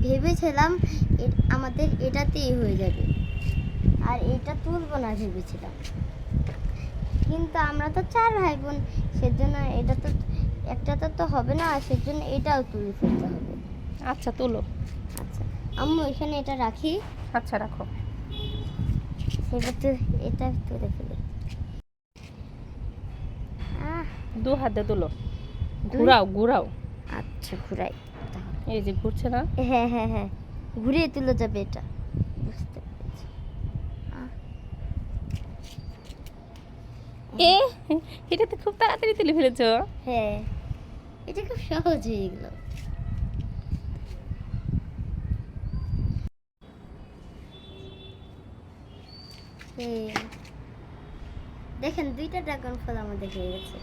ভেবেছিলাম আমাদের এটাতেই হয়ে যাবে, আর এটা তুলবো না ভেবেছিলাম, কিন্তু আমরা তো 4 ভাই বোন, সেজন্য এটা তো একটাতে তো হবে না, সেজন্য এটাও তুলে ফেলতে হবে। আচ্ছা তুলো। আচ্ছা আম্মু, এখানে এটা রাখি। আচ্ছা রাখো। সেটা তো এটা তুলে ফেলি। দু হাতে তুলো, ঘুরাও ঘুরাও। আচ্ছা ঘুরাই। এই যে ঘুরছে না? হ্যাঁ হ্যাঁ হ্যাঁ, ঘুরিয়ে তুলে যাবে এটা, বুঝতে পেরেছি। এ এটা তো খুব তাড়াতাড়ি তুলে ফেলেছো। হ্যাঁ, এটা খুব সহজ হয়ে গেল। দেখেন 2টা ড্রাগন ফল আমাদের হয়ে গেছে।